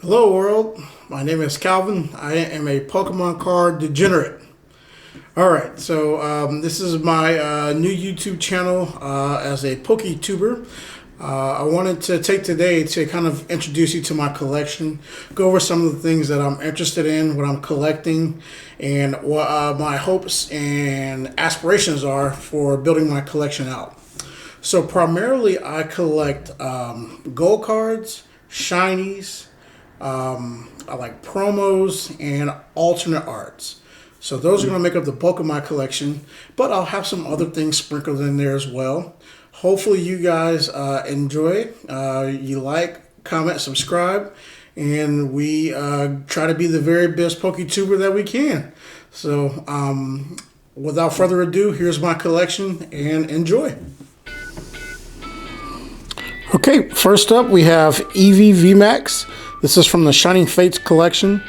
Hello world, my name is Calvin. I am a Pokemon card degenerate. Alright, so this is my new YouTube channel as a PokeTuber. I wanted to take today to kind of introduce you to my collection, go over some of the things that I'm interested in, what I'm collecting, and what my hopes and aspirations are for building my collection out. So primarily I collect gold cards, shinies, I like promos and alternate arts. So those are going to make up the bulk of my collection, but I'll have some other things sprinkled in there as well. Hopefully you guys enjoy it. You like, comment, subscribe, and we try to be the very best PokeTuber that we can. So without further ado, here's my collection and enjoy. Okay, first up we have Eevee VMAX. This is from the Shining Fates collection.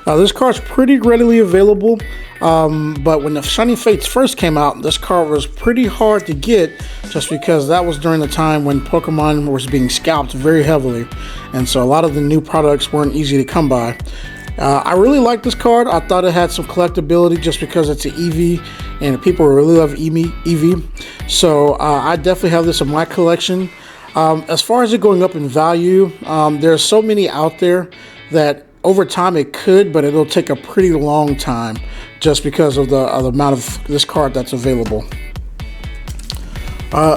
This card's pretty readily available, but when the Shining Fates first came out, this card was pretty hard to get just because that was during the time when Pokemon was being scalped very heavily, and so a lot of the new products weren't easy to come by. I really like this card. I thought it had some collectability just because it's an Eevee and people really love Eevee. So I definitely have this in my collection. As far as it going up in value, there's so many out there that over time it could, but it'll take a pretty long time just because of the amount of this card that's available.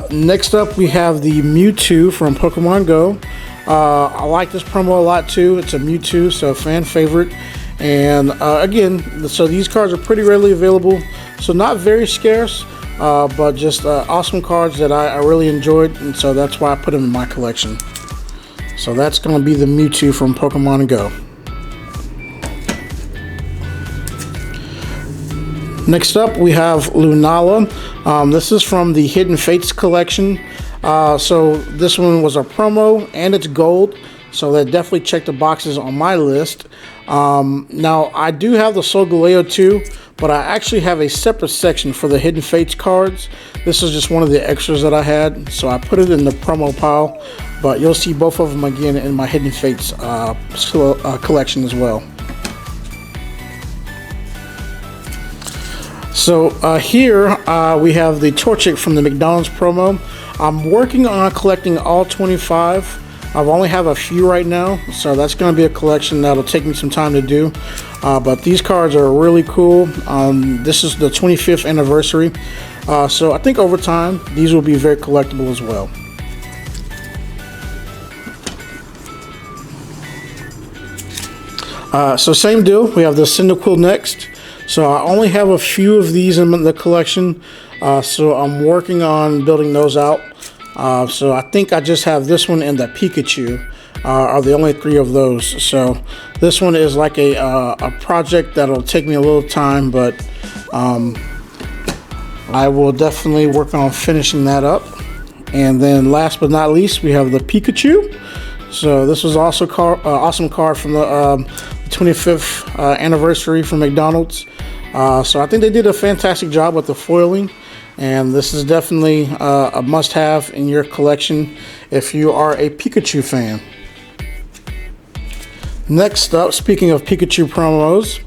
Next up we have the Mewtwo from Pokemon Go. I like this promo a lot too. It's a Mewtwo, so fan favorite. And again, so these cards are pretty readily available, so not very scarce. But just awesome cards that I really enjoyed, and so that's why I put them in my collection. So that's going to be the Mewtwo from Pokemon Go. Next up we have Lunala. This is from the Hidden Fates collection. So this one was a promo and it's gold, so that definitely checked the boxes on my list. Now I do have the Solgaleo too, but I actually have a separate section for the Hidden Fates cards. This is just one of the extras that I had, so I put it in the promo pile, but you'll see both of them again in my Hidden Fates collection as well. So here we have the Torchic from the McDonald's promo. I'm working on collecting all 25. I only have a few right now, so that's going to be a collection that'll take me some time to do. But these cards are really cool. This is the 25th anniversary, so I think over time these will be very collectible as well. So same deal, we have the Cyndaquil next. So I only have a few of these in the collection, so I'm working on building those out. So I think I just have this one and the Pikachu are the only three of those. So this one is like a project that'll take me a little time, but I will definitely work on finishing that up. And then last but not least, we have the Pikachu. So this was also awesome card from the 25th anniversary from McDonald's. So I think they did a fantastic job with the foiling. And this is definitely a must-have in your collection if you are a Pikachu fan. Next up, speaking of Pikachu promos,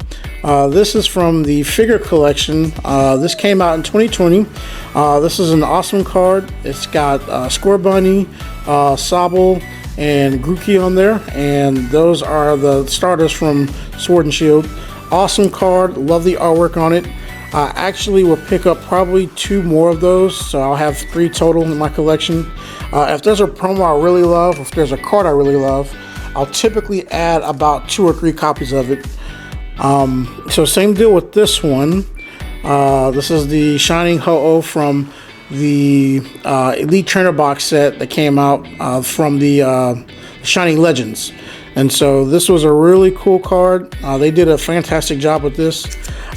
this is from the figure collection. This came out in 2020. This is an awesome card. It's got Scorbunny, Sobble, and Grookey on there, and those are the starters from Sword and Shield. Awesome card. Love the artwork on it. I actually will pick up probably 2 more of those, so I'll have 3 total in my collection. If there's a promo I really love, if there's a card I really love, I'll typically add about 2 or 3 copies of it. So same deal with this one. This is the Shining Ho-Oh from the Elite Trainer box set that came out from the Shining Legends. And so this was a really cool card. They did a fantastic job with this.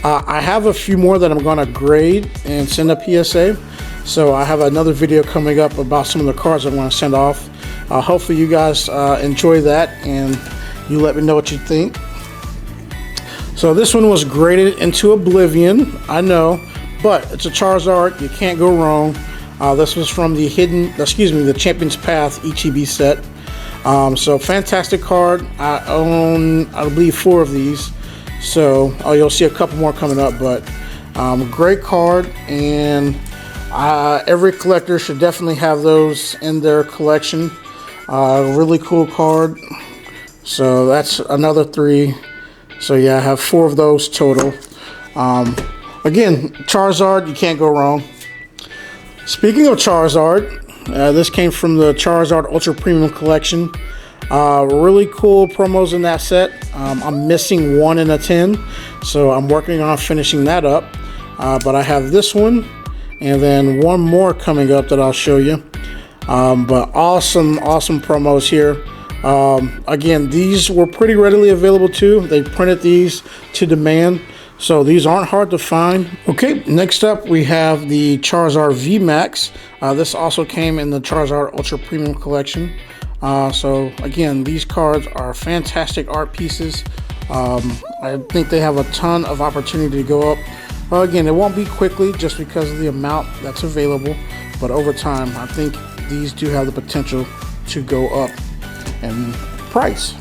I have a few more that I'm going to grade and send a PSA. So I have another video coming up about some of the cards I'm going to send off. Hopefully you guys enjoy that and you let me know what you think. So this one was graded into oblivion, I know, but it's a Charizard. You can't go wrong. This was from the Champions Path ETB set. So fantastic card. I own, I believe, 4 of these. So you'll see a couple more coming up, but great card, and every collector should definitely have those in their collection. Really cool card. So that's another 3. So yeah, I have 4 of those total. Again, Charizard, you can't go wrong. Speaking of Charizard, this came from the Charizard Ultra Premium Collection. Really cool promos in that set. I'm missing 1 in a 10, so I'm working on finishing that up. But I have this one, and then 1 more coming up that I'll show you. But awesome promos here. Again, these were pretty readily available too. They printed these to demand, so these aren't hard to find. Okay, next up we have the Charizard VMAX. This also came in the Charizard Ultra Premium Collection. So again, these cards are fantastic art pieces. I think they have a ton of opportunity to go up. Well, again, it won't be quickly just because of the amount that's available, but over time, I think these do have the potential to go up in price.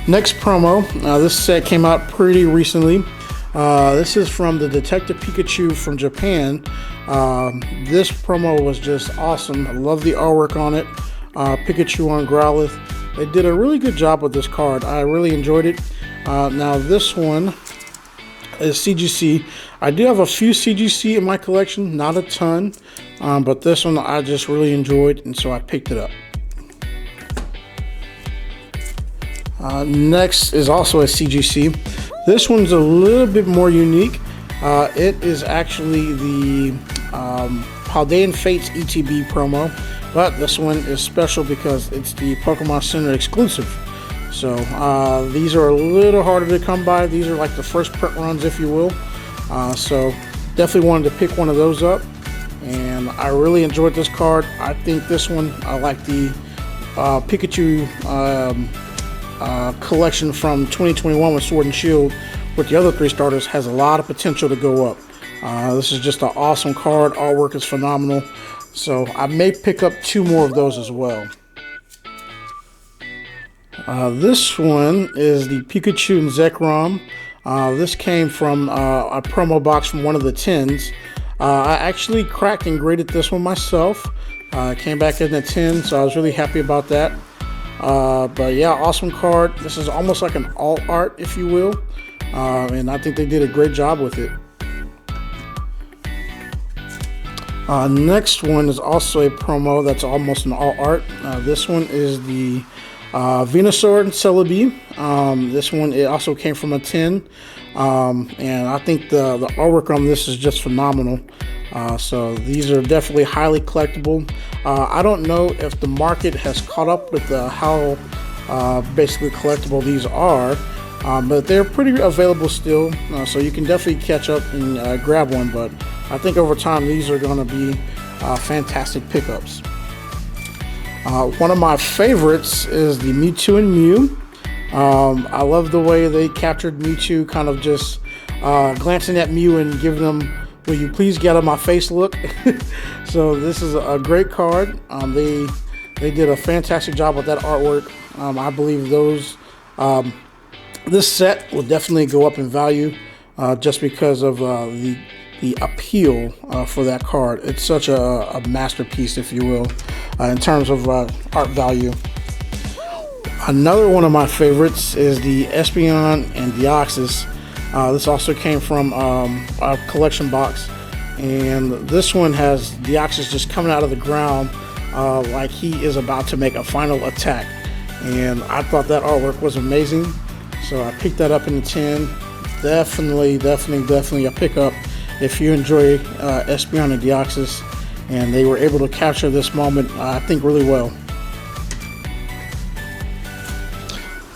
Next promo, this set came out pretty recently. This is from the Detective Pikachu from Japan. This promo was just awesome. I love the artwork on it. Pikachu on Growlithe. They did a really good job with this card. I really enjoyed it. Now this one is CGC. I do have a few CGC in my collection, not a ton, but this one I just really enjoyed, and so I picked it up. Next is also a CGC. This one's a little bit more unique. It is actually the Paldean Fates ETB promo, but this one is special because it's the Pokemon Center exclusive. So these are a little harder to come by. These are like the first print runs, if you will. So definitely wanted to pick one of those up, and I really enjoyed this card. I think this one, I like the Pikachu collection from 2021 with Sword and Shield with the other 3 starters has a lot of potential to go up. This is just an awesome card. Artwork is phenomenal. So I may pick up 2 more of those as well. This one is the Pikachu and Zekrom. This came from a promo box from one of the 10s. I actually cracked and graded this one myself. It came back in a 10, so I was really happy about that. But yeah, awesome card. This is almost like an alt art, if you will, and I think they did a great job with it. Next one is also a promo that's almost an alt art. This one is the Venusaur and Celebi. This one, it also came from a 10, and I think the artwork on this is just phenomenal. So these are definitely highly collectible. I don't know if the market has caught up with how basically collectible these are, but they're pretty available still, so you can definitely catch up and grab one. But I think over time these are going to be fantastic pickups. One of my favorites is the Mewtwo and Mew. I love the way they captured Mewtwo kind of just glancing at Mew and giving them, "Will you please get out of my face" look. So this is a great card. They did a fantastic job with that artwork. I believe this set will definitely go up in value just because of the appeal for that card. It's such a masterpiece, if you will, in terms of art value. Another one of my favorites is the Espeon and Deoxys. This also came from a collection box, and this one has Deoxys just coming out of the ground like he is about to make a final attack, and I thought that artwork was amazing, so I picked that up in the 10. Definitely a pickup if you enjoy Espeon and Deoxys, and they were able to capture this moment, I think, really well.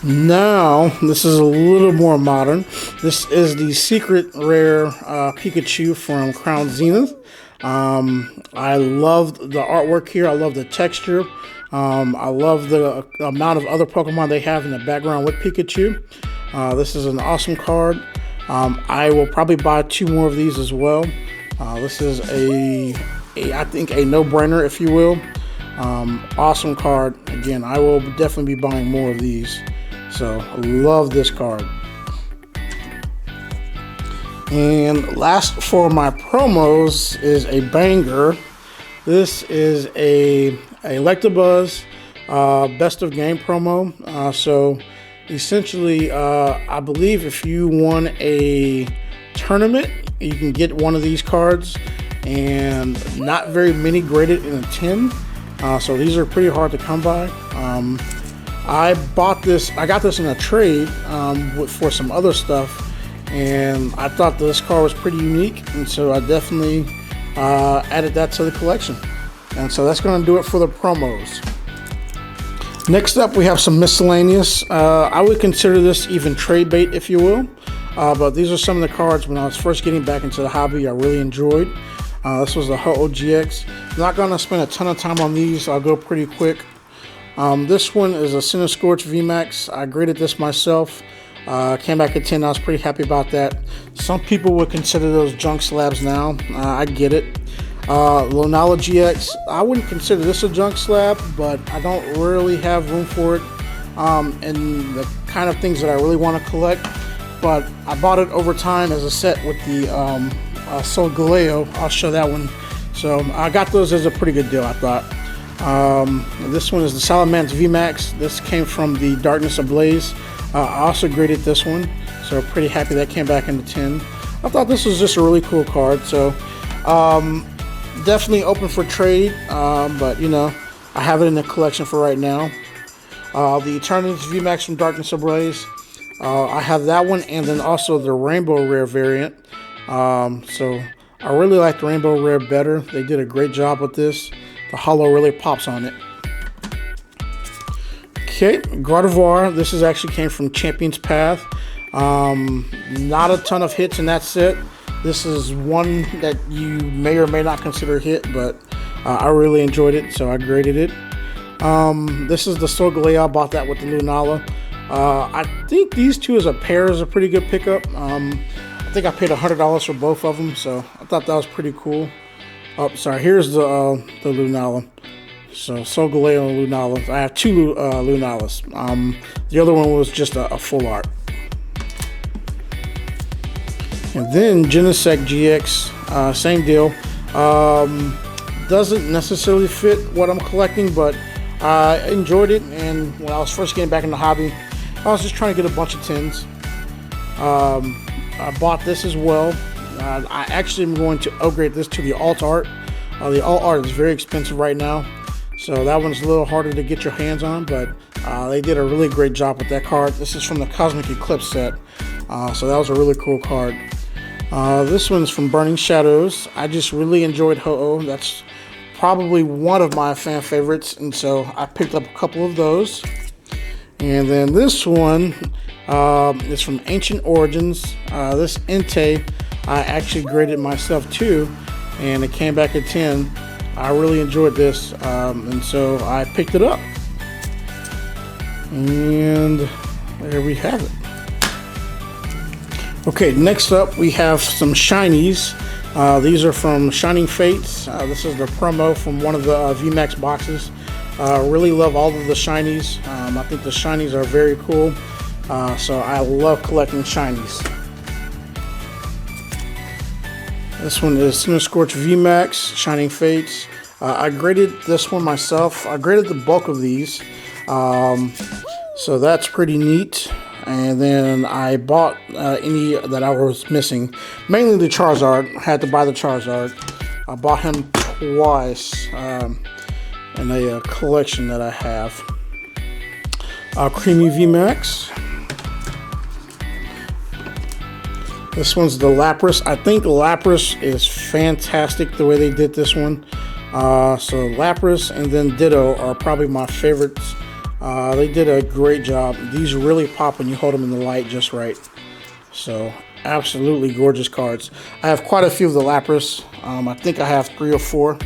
Now, this is a little more modern. This is the secret rare Pikachu from Crown Zenith. I love the artwork here. I love the texture. I love the amount of other Pokemon they have in the background with Pikachu. This is an awesome card. I will probably buy 2 more of these as well. This is I think a no-brainer, if you will. Awesome card. Again, I will definitely be buying more of these. So I love this card. And last for my promos is a banger. This is a Electabuzz best of game promo. So essentially, I believe if you won a tournament, you can get one of these cards, and not very many graded in a 10. So these are pretty hard to come by. I got this in a trade for some other stuff, and I thought this card was pretty unique, and so I definitely added that to the collection. And so that's going to do it for the promos. Next up, we have some miscellaneous. I would consider this even trade bait, if you will. But these are some of the cards when I was first getting back into the hobby I really enjoyed. This was the Ho-Oh GX. I'm not going to spend a ton of time on these. I'll go pretty quick. This one is a Cinescorch VMAX. I graded this myself. Came back at 10. I was pretty happy about that. Some people would consider those junk slabs now. I get it. Lunala GX. I wouldn't consider this a junk slab, but I don't really have room for it and the kind of things that I really want to collect. But I bought it over time as a set with the Solgaleo. I'll show that one. So I got those as a pretty good deal, I thought. This one is the Salamence VMAX. This came from the Darkness Ablaze. I also graded this one, so pretty happy that came back into 10. I thought this was just a really cool card, so definitely open for trade, but you know, I have it in the collection for right now. The Eternatus VMAX from Darkness Ablaze. I have that one, and then also the Rainbow Rare variant. So I really like the Rainbow Rare better. They did a great job with this. The holo really pops on it. Okay, Gardevoir. This is actually came from Champion's Path. Not a ton of hits in that set. This is one that you may or may not consider a hit, but I really enjoyed it, so I graded it. This is the Solgaleo. I bought that with the Lunala. I think these two as a pair is a pretty good pickup. I think I paid $100 for both of them, so I thought that was pretty cool. Oh, sorry, here's the Lunala. So Solgaleo and Lunala. I have two Lunalas. The other one was just a full art. And then Genesect GX, same deal. Doesn't necessarily fit what I'm collecting, but I enjoyed it. And when I was first getting back in the hobby, I was just trying to get a bunch of 10s. I bought this as well. I actually am going to upgrade this to the alt art. The alt art is very expensive right now, so that one's a little harder to get your hands on, but they did a really great job with that card. This is from the Cosmic Eclipse set, so that was a really cool card. This one's from Burning Shadows. I just really enjoyed Ho-Oh. That's probably one of my fan favorites, and so I picked up a couple of those. And then this one is from Ancient Origins. This Entei, I actually graded myself too, and it came back at 10. I really enjoyed this, and so I picked it up. And there we have it. Okay, next up we have some shinies. These are from Shining Fates. This is the promo from one of the VMAX boxes. Really love all of the shinies. I think the shinies are very cool. So I love collecting shinies. This one is Cinescorch VMAX, Shining Fates. I graded this one myself. I graded the bulk of these. So that's pretty neat. And then I bought any that I was missing. Mainly the Charizard. I had to buy the Charizard. I bought him twice in a collection that I have. Creamy VMAX. This one's the Lapras. I think Lapras is fantastic the way they did this one. So Lapras and then Ditto are probably my favorites. They did a great job. These really pop when you hold them in the light just right. So absolutely gorgeous cards. I have quite a few of the Lapras. I think I have 3 or 4.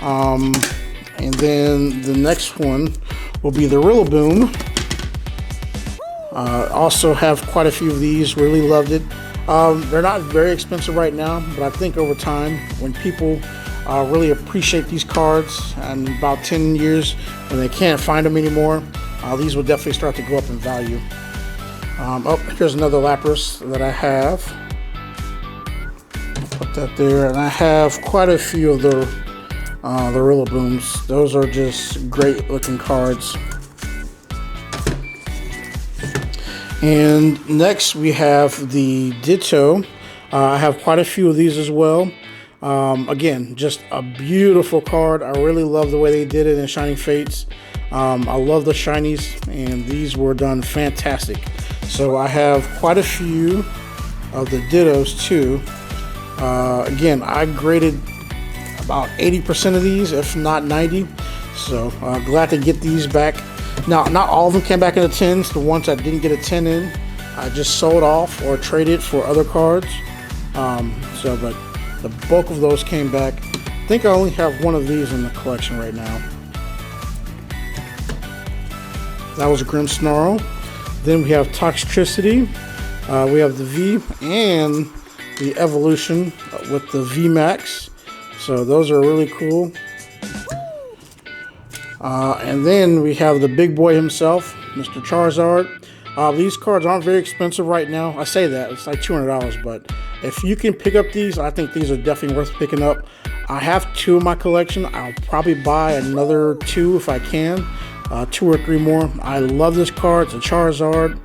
And then the next one will be the Rillaboom. Also have quite a few of these. Really loved it. They're not very expensive right now, but I think over time, when people really appreciate these cards. And in about 10 years, when they can't find them anymore, these will definitely start to go up in value. Oh, here's another Lapras that I have. Put that there, and I have quite a few of the Rillabooms. Those are just great looking cards. And next we have the Ditto. I have quite a few of these as well. Again, just a beautiful card. I really love the way they did it in Shining Fates. I love the shinies, and these were done fantastic. So I have quite a few of the Dittos too. Again, I graded about 80% of these, if not 90. So glad to get these back. Now, not all of them came back in the 10s. The ones I didn't get a 10 in, I just sold off or traded for other cards. But the bulk of those came back. I think I only have one of these in the collection right now. That was a Grimmsnarl. Then we have Toxtricity. We have the V and the Evolution with the VMAX. So those are really cool. And then we have the big boy himself, Mr. Charizard. These cards aren't very expensive right now. I say that, it's like $200, but if you can pick up these, I think these are definitely worth picking up. I have 2 in my collection. I'll probably buy another 2 if I can, 2 or 3 more. I love this card. It's a Charizard.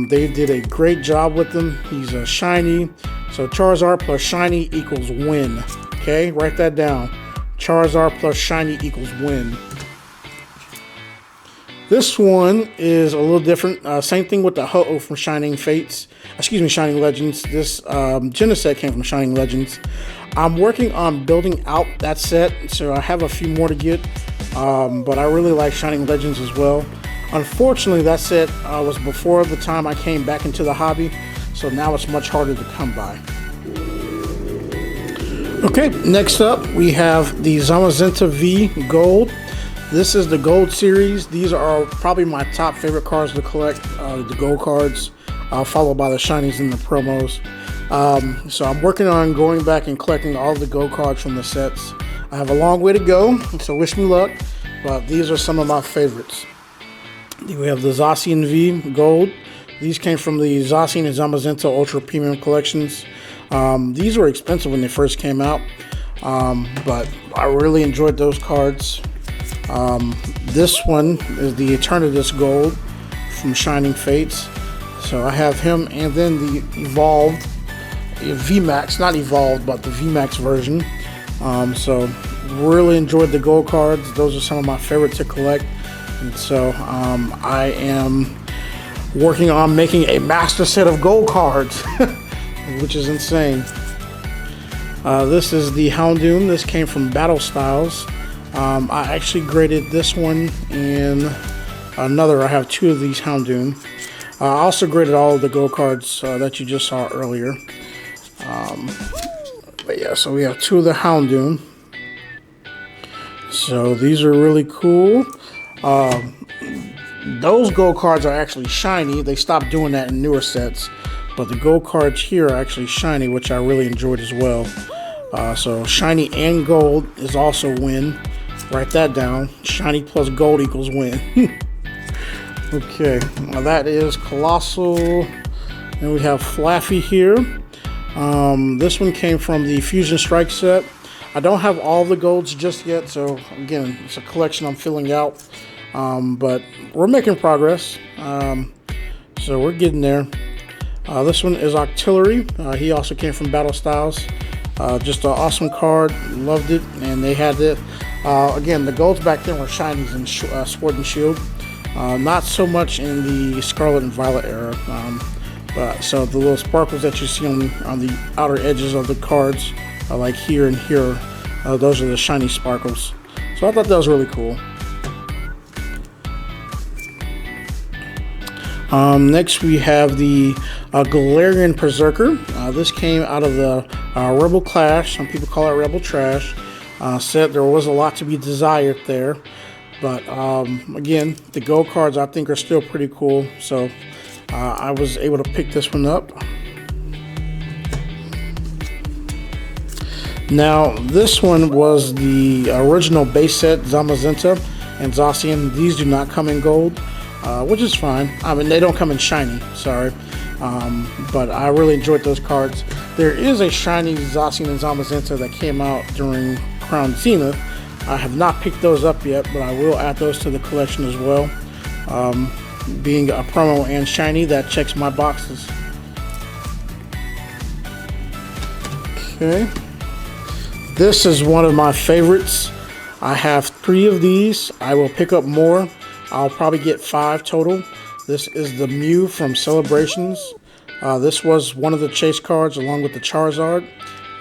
They did a great job with them. He's a shiny. So Charizard plus shiny equals win. Okay, write that down. Charizard plus shiny equals win. This one is a little different. Same thing with the Ho-Oh from Shining Fates. Excuse me, Shining Legends. This Genesect came from Shining Legends. I'm working on building out that set, so I have a few more to get. But I really like Shining Legends as well. Unfortunately, that set was before the time I came back into the hobby, so now it's much harder to come by. Okay, next up we have the Zamazenta V Gold. This is the Gold series. These are probably my top favorite cards to collect, the Gold cards, followed by the Shinies and the promos. So I'm working on going back and collecting all the Gold cards from the sets. I have a long way to go, so wish me luck, but these are some of my favorites. We have the Zacian V Gold. These came from the Zacian and Zamazenta Ultra Premium collections. These were expensive when they first came out, but I really enjoyed those cards. This one is the Eternatus Gold from Shining Fates. So I have him, and then the Evolved VMAX, not Evolved, but the VMAX version. So really enjoyed the Gold cards. Those are some of my favorite to collect. And so I am working on making a master set of Gold cards, which is insane. This is the Houndoom. This came from Battle Styles. I actually graded this one and another. I have 2 of these Houndoom. I also graded all of the Gold cards that you just saw earlier. But yeah, so we have 2 of the Houndoom. So these are really cool. Those Gold cards are actually shiny. They stopped doing that in newer sets. But the Gold cards here are actually shiny, which I really enjoyed as well. So shiny and gold is also win. Write that down. Shiny plus gold equals win. Okay, now that is Colossal. And we have Flaffy here. This one came from the Fusion Strike set. I don't have all the golds just yet, so again, it's a collection I'm filling out. But we're making progress. So we're getting there. This one is Octillery. He also came from Battle Styles. Just an awesome card. Loved it. And they had it. Again, the golds back then were shinies in Sword and Shield. Not so much in the Scarlet and Violet era. So the little sparkles that you see on the outer edges of the cards, like here and here, those are the shiny sparkles. So I thought that was really cool. Next we have the Galarian Berserker. This came out of the Rebel Clash. Some people call it Rebel Trash. Said there was a lot to be desired there. But again, the gold cards I think are still pretty cool. So I was able to pick this one up. Now, this one was the original base set Zamazenta and Zacian. These do not come in gold, which is fine. I mean, they don't come in shiny, sorry. But I really enjoyed those cards. There is a shiny Zacian and Zamazenta that came out during Crown Zenith. I have not picked those up yet, but I will add those to the collection as well. Being a promo and shiny, that checks my boxes. Okay. This is one of my favorites. I have 3 of these. I will pick up more. I'll probably get 5 total. This is the Mew from Celebrations. This was one of the chase cards along with the Charizard.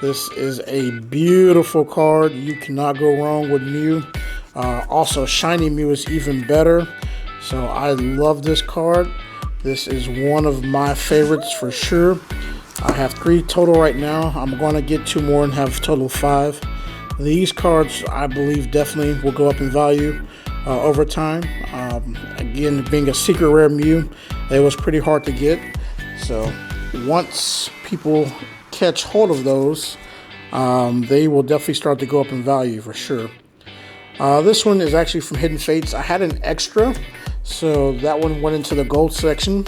This is a beautiful card. You cannot go wrong with Mew. Also, shiny Mew is even better. So I love this card. This is one of my favorites for sure. I have 3 total right now. I'm going to get 2 more and have a total of 5. These cards, I believe, definitely will go up in value over time. Again, being a secret rare Mew, it was pretty hard to get. So once people catch hold of those, they will definitely start to go up in value for sure. This one is actually from Hidden Fates. I had an extra, so that one went into the gold section.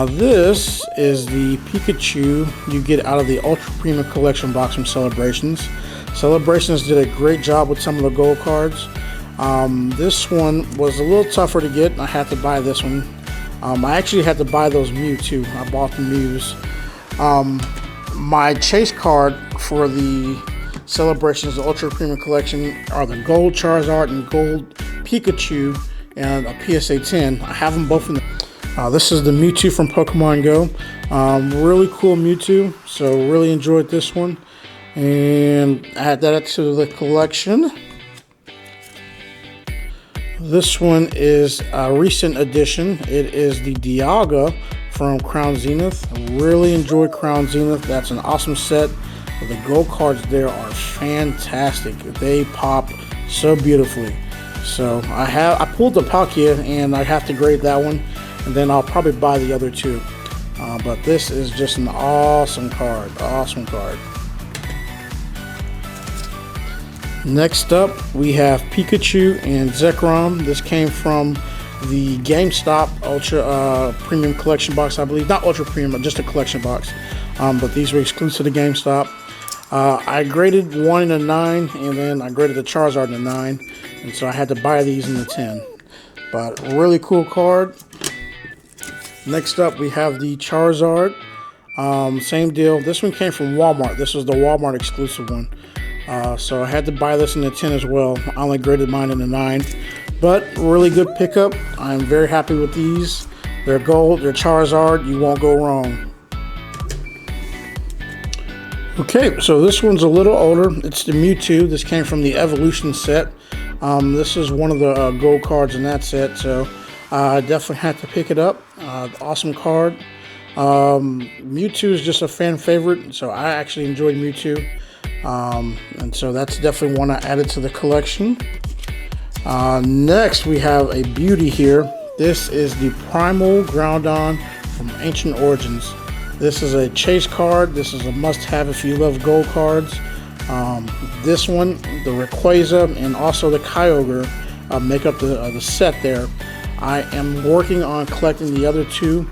This is the Pikachu you get out of the Ultra Premium Collection box from Celebrations. Celebrations did a great job with some of the gold cards. This one was a little tougher to get. I had to buy this one. I actually had to buy those Mew too. I bought the Mews. My chase card for the Celebrations, the Ultra Premium Collection, are the gold Charizard and gold Pikachu and a PSA 10. I have them both in the... This is the Mewtwo from Pokemon Go. Really cool Mewtwo, so really enjoyed this one. And add that to the collection. This one is a recent addition. It is the Dialga from Crown Zenith. I really enjoyed Crown Zenith. That's an awesome set. The gold cards there are fantastic. They pop so beautifully. So I pulled the Palkia and I have to grade that one. And then I'll probably buy the other 2. But this is just an awesome card. Awesome card. Next up, we have Pikachu and Zekrom. This came from the GameStop Ultra Premium Collection box, I believe. Not Ultra Premium, but just a collection box. But these were exclusive to GameStop. I graded one in a 9, and then I graded the Charizard in a 9. And so I had to buy these in the 10. But really cool card. Next up, we have the Charizard. Same deal. This one came from Walmart. This was the Walmart exclusive one. So I had to buy this in the 10 as well. I only graded mine in the 9. But really good pickup. I'm very happy with these. They're gold. They're Charizard. You won't go wrong. Okay, so this one's a little older. It's the Mewtwo. This came from the Evolution set. This is one of the gold cards in that set. So I definitely had to pick it up. Awesome card. Mewtwo is just a fan favorite, so I actually enjoyed Mewtwo. And so that's definitely one I added to the collection. Next, we have a beauty here. This is the Primal Groudon from Ancient Origins. This is a chase card. This is a must-have if you love gold cards. This one, the Rayquaza, and also the Kyogre make up the set there. I am working on collecting the other 2.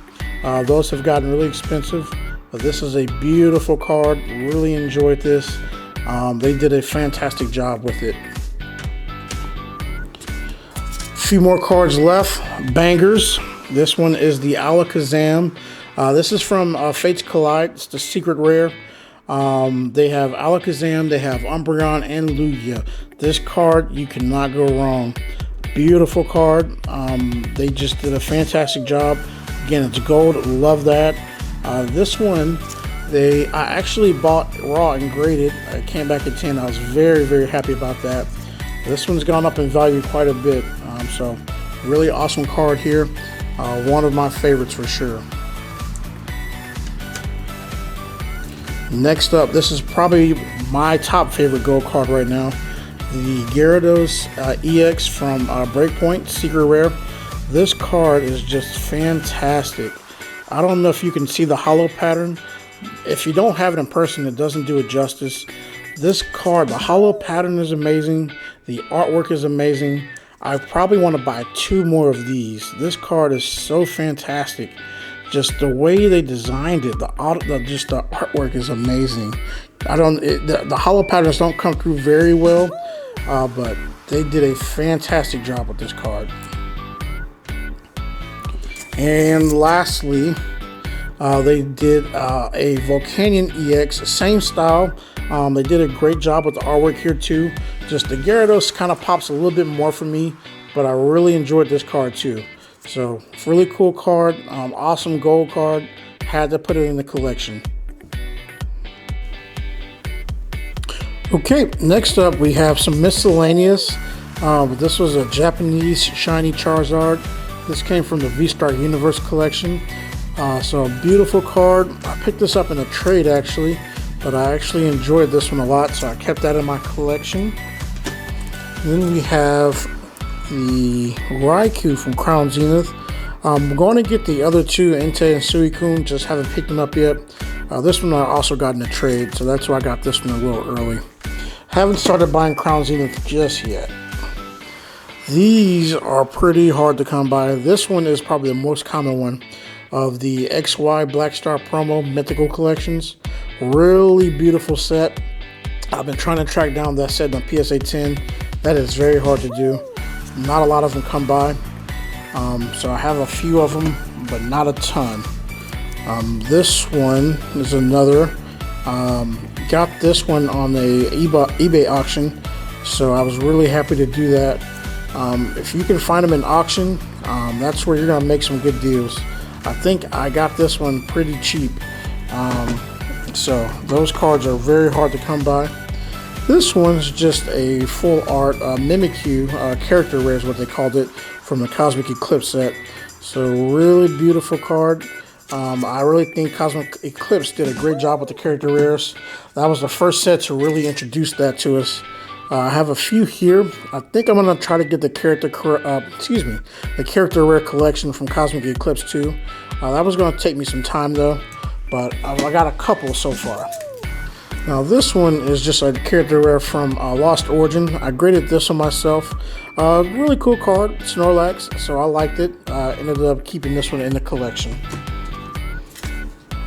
Those have gotten really expensive, but this is a beautiful card. Really enjoyed this. They did a fantastic job with it. A few more cards left. Bangers. This one is the Alakazam. This is from Fates Collide. It's the secret rare. They have Alakazam, they have Umbreon, and Lugia. This card, you cannot go wrong. Beautiful card. They just did a fantastic job. Again, it's gold. Love that. This one, I actually bought raw and graded. It came back at 10. I was very, very happy about that. This one's gone up in value quite a bit. So really awesome card here. One of my favorites for sure. Next up, this is probably my top favorite gold card right now. The Gyarados EX from Breakpoint, Secret Rare. This card is just fantastic. I don't know if you can see the hollow pattern, If you don't have it in person, it doesn't do it justice. This card, the hollow pattern is amazing. The artwork is amazing. I probably want to buy 2 more of these. This card is so fantastic. Just the way they designed it, just the artwork is amazing. The hollow patterns don't come through very well, but they did a fantastic job with this card. And lastly, they did a Volcanion EX, same style. They did a great job with the artwork here too. Just the Gyarados kind of pops a little bit more for me, but I really enjoyed this card too. So, really cool card, awesome gold card. Had to put it in the collection. Okay, next up we have some miscellaneous. This was a Japanese shiny Charizard. This came from the V-Star Universe collection. So a beautiful card. I picked this up in a trade actually, but I actually enjoyed this one a lot, so I kept that in my collection. Then we have the Raikou from Crown Zenith. I'm going to get the other 2, Entei and Suicune, just haven't picked them up yet. This one I also got in a trade, so that's why I got this one a little early. Haven't started buying Crown Zenith just yet. These are pretty hard to come by. This one is probably the most common one of the XY Black Star promo mythical collections. Really beautiful set. I've been trying to track down that set on PSA 10. That is very hard to do. Not a lot of them come by. So I have a few of them, but not a ton. This one is another. Got this one on the eBay auction, so I was really happy to do that. If you can find them in auction, that's where you're gonna make some good deals. I think I got this one pretty cheap. So those cards are very hard to come by. This one's just a full art Mimikyu character rare is what they called it, from the Cosmic Eclipse set. So really beautiful card. I really think Cosmic Eclipse did a great job with the character rares. That was the first set to really introduce that to us. I have a few here. I think I'm gonna try to get the character rare collection from Cosmic Eclipse too. That was gonna take me some time though, but I got a couple so far. Now this one is just a character rare from Lost Origin. I graded this one myself. Really cool card, Snorlax, so I liked it. Ended up keeping this one in the collection.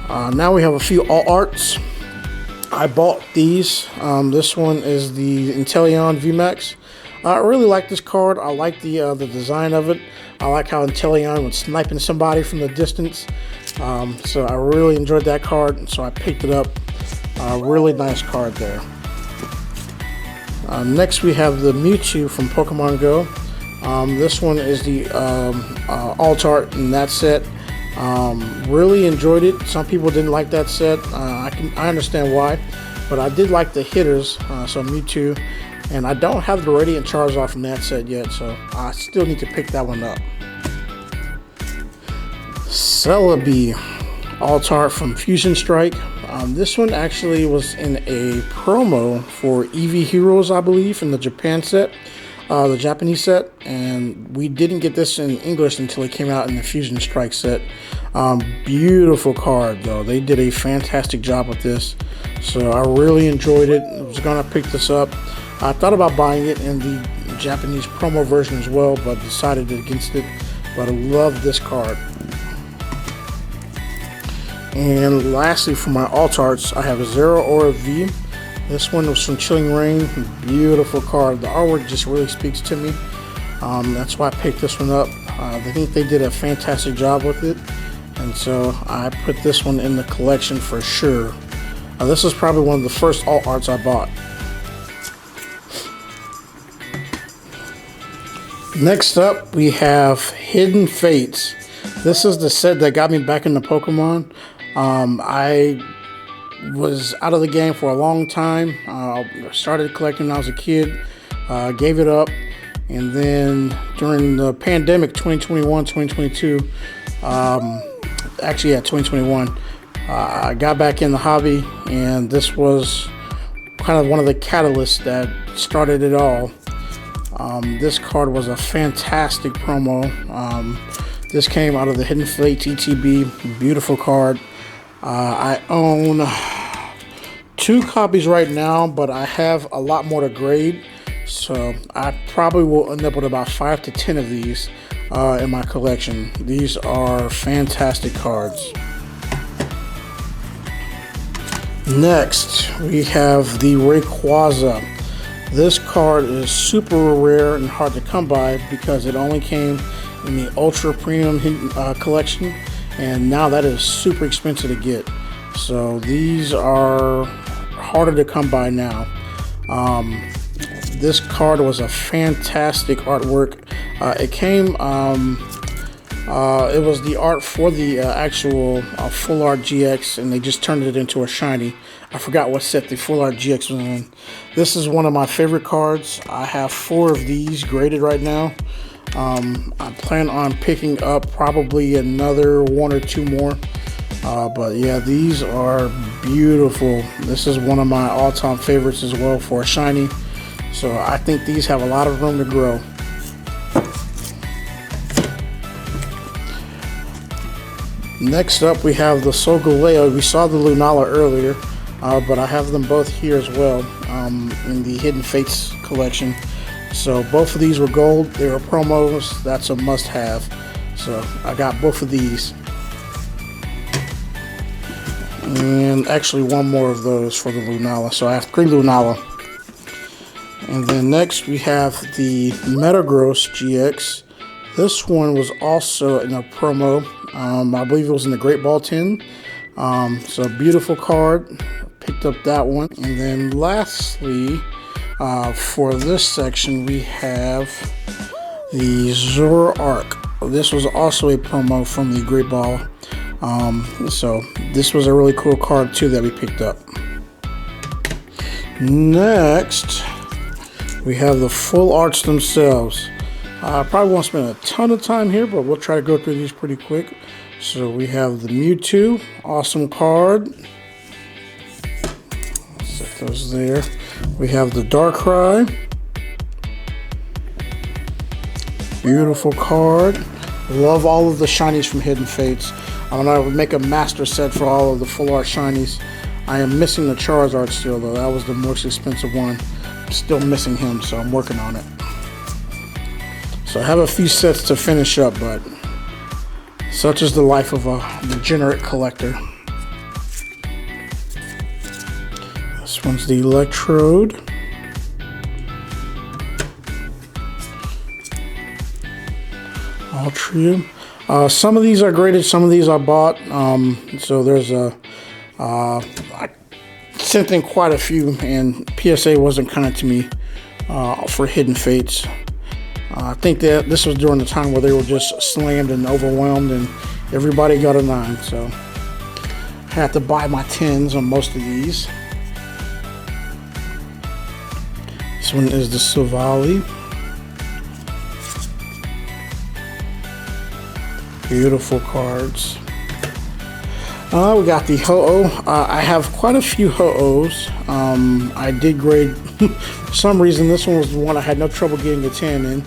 Now we have a few all arts. I bought these. This one is the Inteleon VMAX. I really like this card. I like the design of it. I like how Inteleon was sniping somebody from the distance. So I really enjoyed that card, so I picked it up. Really nice card there. Next we have the Mewtwo from Pokemon Go. This one is the alt art in that set. Really enjoyed it. Some people didn't like that set. I understand why, but I did like the hitters. So Mewtwo, and I don't have the Radiant Charizard from that set yet, so I still need to pick that one up. Celebi alt art from Fusion Strike. This one actually was in a promo for EV Heroes, I believe, in the Japan set, the Japanese set, and we didn't get this in English until it came out in the Fusion Strike set. Beautiful card though. They did a fantastic job with this, so I really enjoyed it. I was gonna pick this up. I thought about buying it in the Japanese promo version as well, but decided against it. But I love this card. And lastly, for my alt arts, I have a Zero Aura V. This one was from Chilling Reign. Beautiful card. The artwork just really speaks to me. That's why I picked this one up. I think they did a fantastic job with it, and so I put this one in the collection for sure. This is probably one of the first alt arts I bought. Next up, we have Hidden Fates. This is the set that got me back into Pokemon. I was out of the game for a long time. Started collecting when I was a kid, gave it up, and then during the pandemic 2021, 2022, actually 2021, I got back in the hobby, and this was kind of one of the catalysts that started it all. This card was a fantastic promo. This came out of the Hidden Fates ETB, beautiful card. I own 2 copies right now, but I have a lot more to grade. So I probably will end up with about 5 to 10 of these in my collection. These are fantastic cards. Next, we have the Rayquaza. This card is super rare and hard to come by because it only came in the Ultra Premium collection, and now that is super expensive to get. So these are harder to come by now. This card was a fantastic artwork. It came, it was the art for the actual Full Art GX, and they just turned it into a shiny. I forgot what set the Full Art GX was in. This is one of my favorite cards. I have 4 of these graded right now. I plan on picking up probably another 1 or 2 more. But yeah, these are beautiful. This is one of my all-time favorites as well for a shiny. So I think these have a lot of room to grow. Next up, we have the Solgaleo. We saw the Lunala earlier, but I have them both here as well in the Hidden Fates collection. So both of these were gold. They were promos. That's a must-have. So I got both of these. And actually 1 more of those for the Lunala. So I have 3 Lunala. And then next we have the Metagross GX. This one was also in a promo. I believe it was in the Great Ball 10. So beautiful card. Picked up that one. And then lastly, for this section, we have the Zoroark. This was also a promo from the Great Ball. So this was a really cool card too that we picked up. Next, we have the full arts themselves. I probably won't spend a ton of time here, but we'll try to go through these pretty quick. So we have the Mewtwo, awesome card. Set those there. We have the Darkrai, beautiful card. Love all of the shinies from Hidden Fates. I'm gonna make a master set for all of the full art shinies. I am missing the Charizard still though. That was the most expensive one. I'm still missing him, so I'm working on it. So I have a few sets to finish up, but such is the life of a degenerate collector. This one's the Electrode. Altrium. Some of these are graded, some of these I bought. So there's I sent in quite a few, and PSA wasn't kind to me for Hidden Fates. I think that this was during the time where they were just slammed and overwhelmed, and everybody got a 9. So I had to buy my 10s on most of these. This one is the Silvally. Beautiful cards. We got the Ho-Oh. I have quite a few Ho-Ohs. I did grade, for some reason, this one was the one I had no trouble getting a 10 in.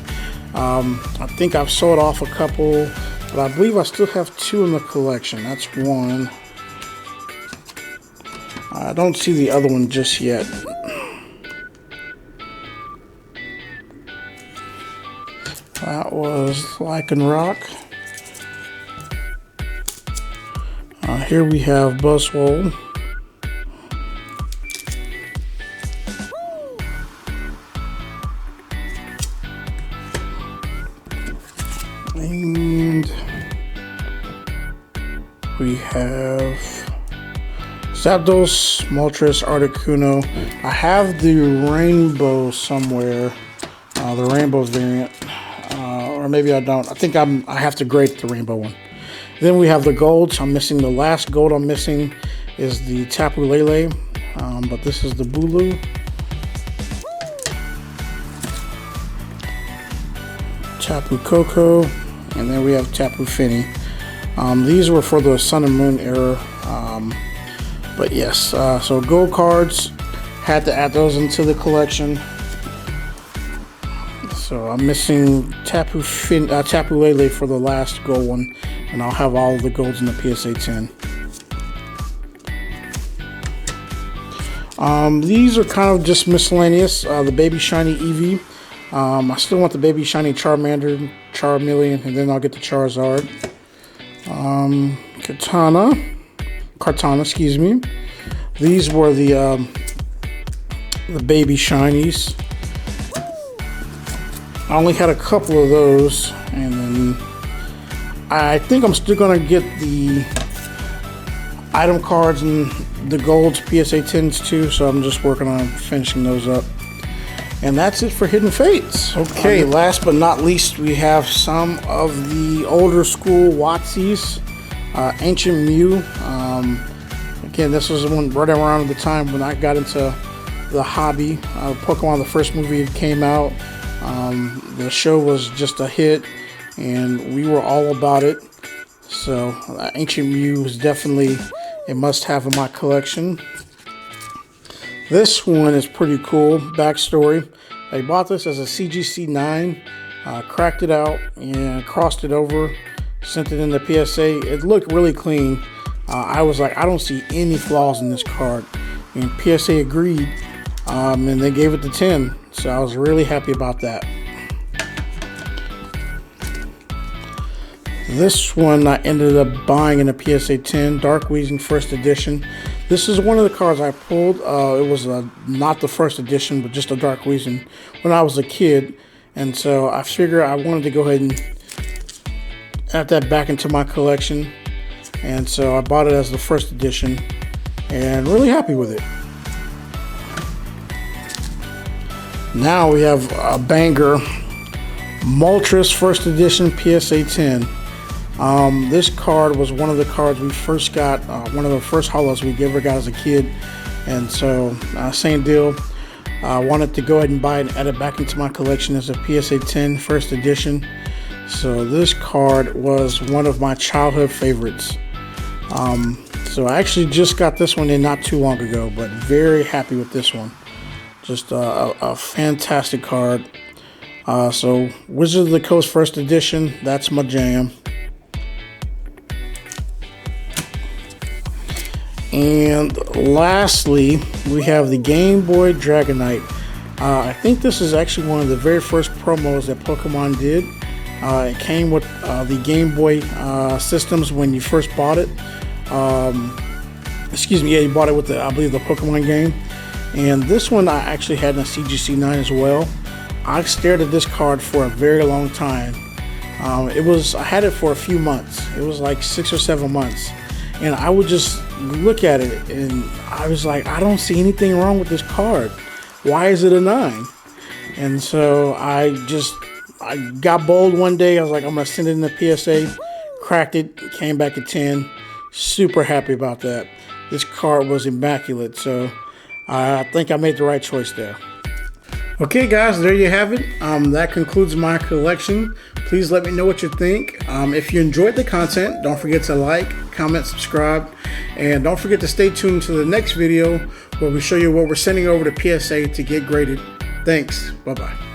I think I've sold off a couple, but I believe I still have 2 in the collection. That's 1. I don't see the other one just yet. That was Lycanroc. Here we have Buzzwole. And we have Zapdos, Moltres, Articuno. I have the Rainbow somewhere, the Rainbow variant, or maybe I don't. I think I have to grade the Rainbow one. Then we have the golds. I'm missing the last gold I'm missing is the Tapu Lele, but this is the Bulu. Tapu Koko, and then we have Tapu Fini. These were for the Sun and Moon era, but yes, so gold cards, had to add those into the collection. So I'm missing Tapu Lele for the last gold one, and I'll have all of the golds in the PSA 10. These are kind of just miscellaneous. The Baby Shiny Eevee. I still want the Baby Shiny Charmander, Charmeleon, and then I'll get the Charizard. Kartana, excuse me. These were the Baby Shinies. I only had a couple of those, and then I think I'm still gonna get the item cards and the golds, PSA 10s too, so I'm just working on finishing those up. And that's it for Hidden Fates. Okay, last but not least, we have some of the older school WOTCs. Ancient Mew. Again, this was the one right around the time when I got into the hobby. Pokemon, the first movie came out. The show was just a hit, and we were all about it. So Ancient Mew is definitely a must-have in my collection. This one is pretty cool. Backstory: I bought this as a CGC 9, cracked it out and crossed it over, sent it in the PSA. It looked really clean. I was like, I don't see any flaws in this card, and PSA agreed, and they gave it the 10. So I was really happy about that. This one I ended up buying in a PSA 10, Dark Weezing First Edition. This is one of the cards I pulled. It was not the first edition, but just a Dark Weezing when I was a kid. And so I figured I wanted to go ahead and add that back into my collection. And so I bought it as the first edition, and really happy with it. Now we have a banger, Moltres First Edition PSA 10. This card was one of the cards we first got, one of the first holos we ever got as a kid, and so same deal. I wanted to go ahead and buy it and add it back into my collection as a PSA 10 First Edition. So this card was one of my childhood favorites. So I actually just got this one in not too long ago, but very happy with this one. Just a fantastic card. So Wizards of the Coast First Edition, that's my jam. And lastly, we have the Game Boy Dragonite. I think this is actually one of the very first promos that Pokemon did. It came with the Game Boy systems when you first bought it. Excuse me, yeah, you bought it with the, I believe, the Pokemon game. And this one I actually had in a CGC 9 as well. I stared at this card for a very long time. I had it for a few months. It was like 6 or 7 months. And I would just look at it and I was like, I don't see anything wrong with this card. Why is it a 9? And so I got bold one day. I was like, I'm gonna send it in the PSA. Cracked it, came back at 10. Super happy about that. This card was immaculate, so I think I made the right choice there. Okay guys, there you have it. That concludes my collection. Please let me know what you think. If you enjoyed the content, don't forget to like, comment, subscribe, and don't forget to stay tuned to the next video where we show you what we're sending over to PSA to get graded. Thanks. Bye-bye.